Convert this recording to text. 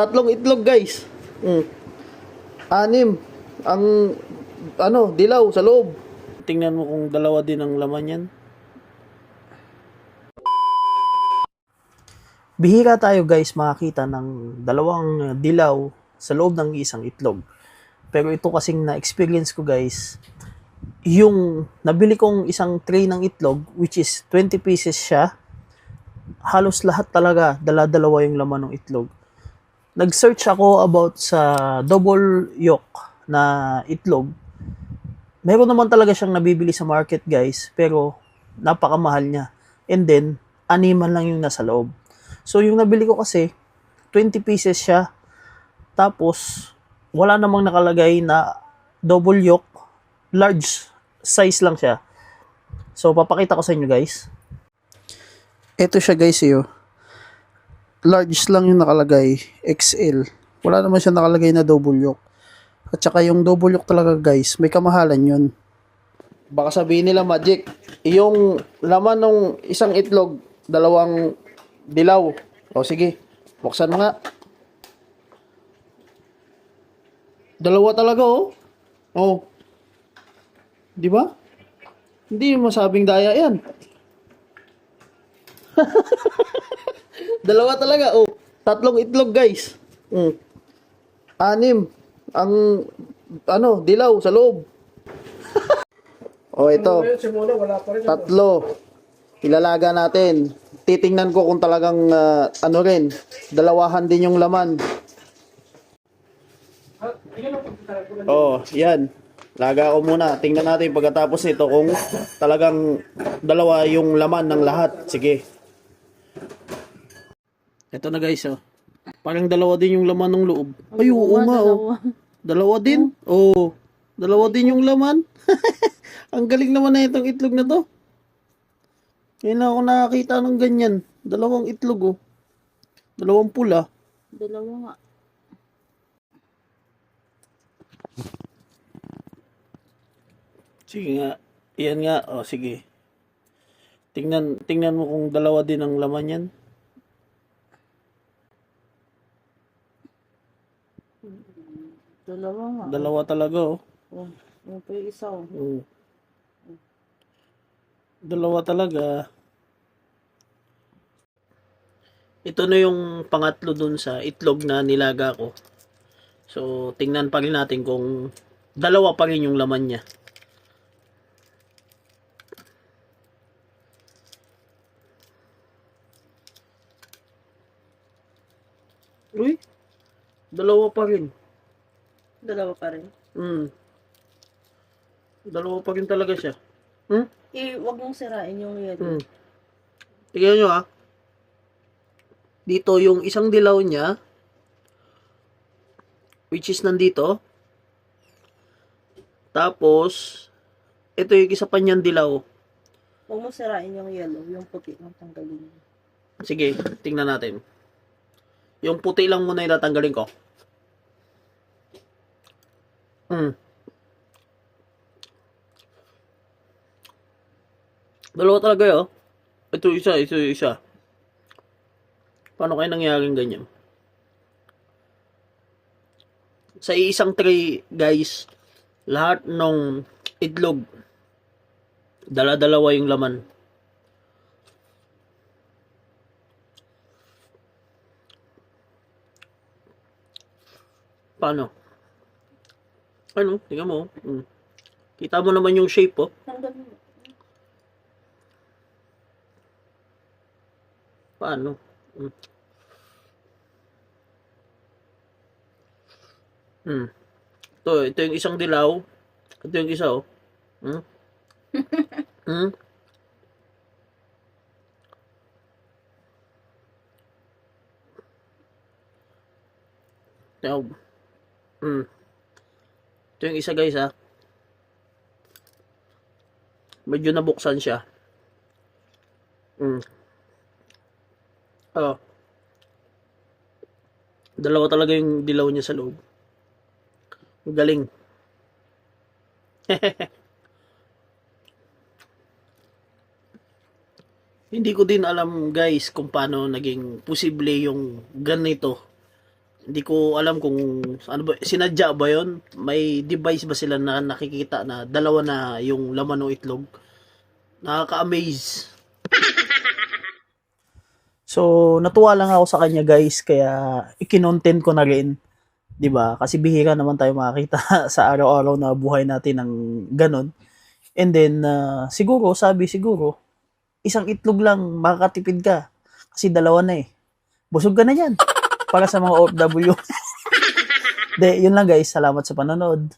tatlong itlog guys. Anim ang dilaw sa loob. Tingnan mo kung dalawa din ang laman yan. Bihira tayo guys makakita ng dalawang dilaw sa loob ng isang itlog. Pero ito kasing na-experience ko guys, yung nabili kong isang tray ng itlog, which is 20 pieces siya, halos lahat talaga, dala-dalawa yung laman ng itlog. Nag-search ako about sa double yolk na itlog. Meron naman talaga siyang nabibili sa market guys, pero napakamahal niya. And then, animan lang yung nasa loob. So, yung nabili ko kasi, 20 pieces siya. Tapos, wala namang nakalagay na double yolk. Large size lang siya. So, papakita ko sa inyo guys. Ito siya guys eh. Large lang yung nakalagay. XL. Wala naman siya nakalagay na double yolk. At saka yung double yolk talaga guys, may kamahalan yun. Baka sabihin nila magic. Yung laman ng isang itlog, dalawang dilaw. O sige, buksan mo nga. Dalawa talaga oh. Oh. 'Di ba? Hindi masabing daya 'yan. Dalawa talaga oh. Tatlong itlog guys. Anim ang dilaw sa loob. Oh, ito. Tatlo. Ilalaga natin. Titingnan ko kung talagang dalawahan din yung laman. Oh, yan. Laga ko muna. Tingnan natin pagkatapos nito kung talagang dalawa yung laman ng lahat. Sige. Ito na guys, oh. Parang dalawa din yung laman ng loob. Ay, oo nga, oh. Dalawa din? Oh. Dalawa din yung laman. Ang galing naman na itong itlog na to. Ngayon na ako nakakita ng ganyan. Dalawang itlog, oh. Dalawang pula. Dalawa nga. Sige nga. Iyan nga. O, sige. Tingnan mo kung dalawa din ang laman yan. Dalawa nga. Dalawa talaga, oh. Oh, yung pa yung isa, oh. Dalawa talaga. Ito na yung pangatlo dun sa itlog na nilaga ko. So, tingnan pa rin natin kung dalawa pa rin yung laman niya. Uy, dalawa pa rin. Dalawa pa rin. Dalawa pa rin talaga siya. Wag mong sirain yung yellow. Tingnan nyo ah. Dito yung isang dilaw niya, which is nandito. Tapos, ito yung isa pa niyang dilaw. Huwag mong sirain yung yellow, yung puti ng tanggalin. Sige, tingnan natin. Yung puti lang muna yung tatanggalin ko. Dalawa talaga yun. Ito isa. Paano kaya nangyaring ganyan? Sa isang tray, guys, lahat ng itlog, dala-dalawa yung laman. Paano? Ano? Tingnan mo. Kita mo naman yung shape, oh. Tanggal mo. Paano? Ito yung isang dilaw. Ito yung isa, oh. Ito yung isa guys ha. Medyo nabuksan siya. Dalawa talaga yung dilaw niya sa loob. Galing. Hindi ko din alam guys kung paano naging posible yung ganito Hindi ko alam kung ano ba, sinadya ba yon? May device ba sila na nakikita na dalawa na yung laman ng itlog? Nakaka-amaze. So, natuwa lang ako sa kanya guys, kaya ikinontent ko na rin, 'di ba? Kasi bihira naman tayo makakita sa araw-araw na buhay natin ng ganun. And then siguro isang itlog lang makakatipid ka kasi dalawa na eh. Busog ka na 'yan para sa mga OFW. De, yun lang guys. Salamat sa panonood.